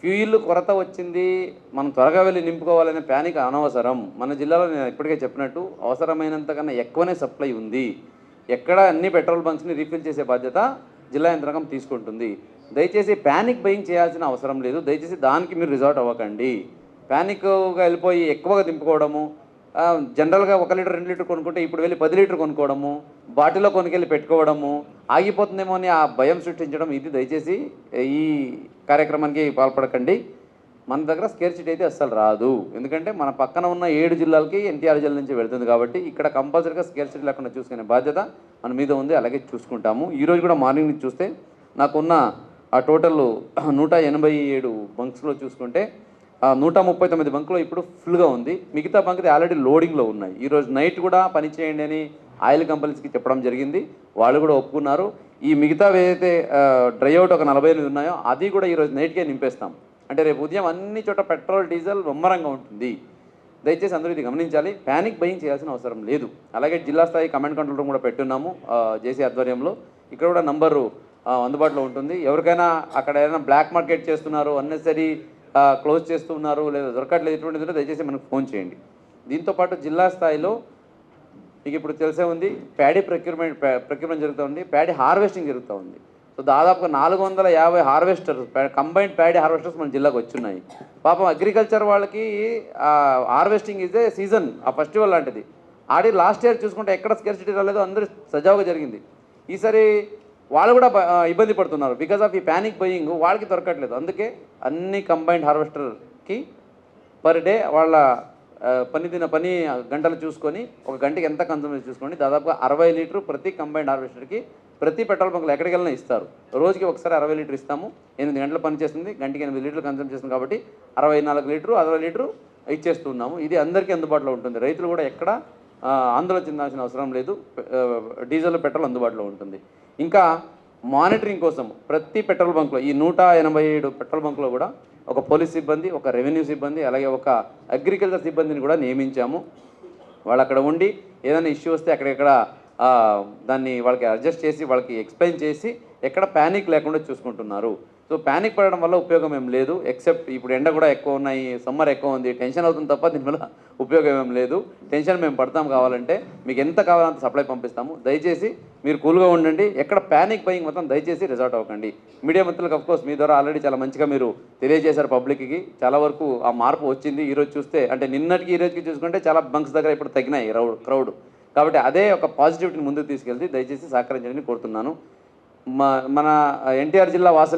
ఫ్యూయిల్ కొరత వచ్చింది, మనం త్వరగా వెళ్ళి నింపుకోవాలనే ప్యానిక్ అనవసరం. మన జిల్లాలో నేను ఇప్పటికే చెప్పినట్టు అవసరమైనంత కన్నా ఎక్కువనే సప్లై ఉంది. ఎక్కడ అన్ని పెట్రోల్ బంక్స్ని రీఫిల్ చేసే బాధ్యత జిల్లా యంత్రాంగం తీసుకుంటుంది. దయచేసి ప్యానిక్ బయింగ్ చేయాల్సిన అవసరం లేదు. దయచేసి దానికి మీరు రిజార్ట్ అవ్వకండి. ప్యానిక్గా వెళ్ళిపోయి ఎక్కువగా దింపుకోవడము, జనరల్గా 1 లీటర్ 2 లీటర్ కొనుక్కుంటే ఇప్పుడు వెళ్ళి 10 లీటర్ కొనుక్కోవడము, బాటిల్లో కొనుకెళ్ళి పెట్టుకోవడము, ఆగిపోతుందేమో అని ఆ భయం సృష్టించడం, ఇది దయచేసి ఈ కార్యక్రమానికి పాల్పడకండి. మన దగ్గర స్కేర్సిటీ అయితే అస్సలు రాదు. ఎందుకంటే మన పక్కన ఉన్న 7 జిల్లాలకి ఎన్టీఆర్ జిల్లా నుంచి వెళ్తుంది కాబట్టి ఇక్కడ కంపల్సరీగా స్కేర్సిటీ లేకుండా చూసుకునే బాధ్యత మన మీద ఉంది. అలాగే చూసుకుంటాము. ఈరోజు కూడా మార్నింగ్ నుంచి చూస్తే నాకున్న ఆ టోటల్ 187 బంక్స్లో చూసుకుంటే 139 బంకులో ఇప్పుడు ఫుల్గా ఉంది. మిగతా బంకులు ఆల్రెడీ లోడింగ్లో ఉన్నాయి. ఈరోజు నైట్ కూడా పని చేయండి అని ఆయిల్ కంపెనీస్కి చెప్పడం జరిగింది. వాళ్ళు కూడా ఒప్పుకున్నారు. ఈ మిగతా ఏదైతే డ్రై అవుట్ ఒక 48 ఉన్నాయో అది కూడా ఈరోజు నైట్కే నింపేస్తాం. అంటే రేపు ఉదయం అన్ని చోట పెట్రోల్ డీజిల్ ముమ్మరంగా ఉంటుంది. దయచేసి అందరూ ఇది గమనించాలి. ప్యానిక్ బయింగ్ చేయాల్సిన అవసరం లేదు. అలాగే జిల్లా స్థాయి కమాండ్ కంట్రోల్ రూమ్ కూడా పెట్టున్నాము జేసీ ఆధ్వర్యంలో. ఇక్కడ కూడా నంబరు అందుబాటులో ఉంటుంది. ఎవరికైనా అక్కడ ఏదైనా బ్లాక్ మార్కెట్ చేస్తున్నారు, అన్నెసరీ క్లోజ్ చేస్తున్నారు, లేదా దొరకట్లేదు, ఎటువంటిది దయచేసి మనకు ఫోన్ చేయండి. దీంతోపాటు జిల్లా స్థాయిలో మీకు ఇప్పుడు తెలిసే ఉంది, ప్యాడీ ప్రొక్యూర్మెంట్ జరుగుతూ ఉంది, ప్యాడీ హార్వెస్టింగ్ జరుగుతూ ఉంది. సో దాదాపుగా 450 హార్వెస్టర్స్, కంబైన్డ్ ప్యాడీ హార్వెస్టర్స్ మన జిల్లాకు వచ్చున్నాయి. పాపం అగ్రికల్చర్ వాళ్ళకి హార్వెస్టింగ్ ఇస్ ఏ సీజన్, ఆ ఫెస్టివల్ లాంటిది. లాస్ట్ ఇయర్ చూసుకుంటే ఎక్కడ స్కేర్సిటీ రాలేదు, అందరూ సజావుగా జరిగింది. ఈసారి వాళ్ళు కూడా ఇబ్బంది పడుతున్నారు. బికాజ్ ఆఫ్ ఈ ప్యానిక్ బయింగ్ వాళ్ళకి దొరకట్లేదు. అందుకే అన్ని కంబైన్డ్ హార్వెస్టర్కి పర్ డే వాళ్ళ పని గంటలు చూసుకొని ఒక గంటకి ఎంత కన్సంప్షన్ చూసుకోండి. దాదాపుగా 60 లీటర్ ప్రతి కంబైన్డ్ హార్వెస్టర్కి ప్రతి పెట్రోల్ బంకులు ఎక్కడికి వెళ్ళినా ఇస్తారు. రోజుకి ఒకసారి 60 లీటర్ ఇస్తాము. 8 గంటలు పని చేస్తుంది, గంటకి 8 లీటర్లు కన్సంప్ట్ చేస్తుంది కాబట్టి 64 లీటరు 60 లీటరు ఇచ్చేస్తున్నాము. ఇది అందరికీ అందుబాటులో ఉంటుంది. రైతులు కూడా ఎక్కడ ఆందోళన చెందాల్సిన అవసరం లేదు. డీజిల్ పెట్రోల్ అందుబాటులో ఉంటుంది. ఇంకా మానిటరింగ్ కోసం ప్రతి పెట్రోల్ బంక్లో, ఈ 187 పెట్రోల్ బంక్లో కూడా ఒక పోలీస్ సిబ్బంది, ఒక రెవెన్యూ సిబ్బంది, అలాగే ఒక అగ్రికల్చర్ సిబ్బందిని కూడా నియమించాము. వాళ్ళు అక్కడ ఉండి ఏదైనా ఇష్యూ వస్తే అక్కడెక్కడ దాన్ని వాళ్ళకి అడ్జస్ట్ చేసి వాళ్ళకి ఎక్స్ప్లెయిన్ చేసి ఎక్కడ ప్యానిక్ లేకుండా చూసుకుంటున్నారు. సో ప్యానిక్ పడడం వల్ల ఉపయోగం ఏం లేదు. ఎక్సెప్ట్ ఇప్పుడు ఎండ కూడా ఎక్కువ ఉన్నాయి, సమ్మర్ ఎక్కువ ఉంది, టెన్షన్ అవుతుంది తప్ప దీనివల్ల ఉపయోగం ఏం లేదు. టెన్షన్ మేము పడతాం. కావాలంటే మీకు ఎంత కావాలంత సప్లై పంపిస్తాము. దయచేసి మీరు కూల్గా ఉండండి. ఎక్కడ ప్యానిక్ బయింగ్ మొత్తం దయచేసి రిజార్ట్ అవ్వకండి. మీడియా మిత్రులకు అఫ్కోర్స్ మీ ద్వారా ఆల్రెడీ చాలా మంచిగా మీరు తెలియజేశారు. పబ్లిక్కి చాలా వరకు ఆ మార్పు వచ్చింది. ఈరోజు చూస్తే అంటే నిన్నటికి ఈరోజుకి చూసుకుంటే చాలా బంక్స్ దగ్గర ఇప్పుడు తగ్గినాయి క్రౌడ్. కాబట్టి అదే ఒక పాజిటివిటీని ముందుకు తీసుకెళ్తే దయచేసి సహకరించండి కోరుతున్నాను. మన ఎన్టీఆర్ జిల్లా వాసులు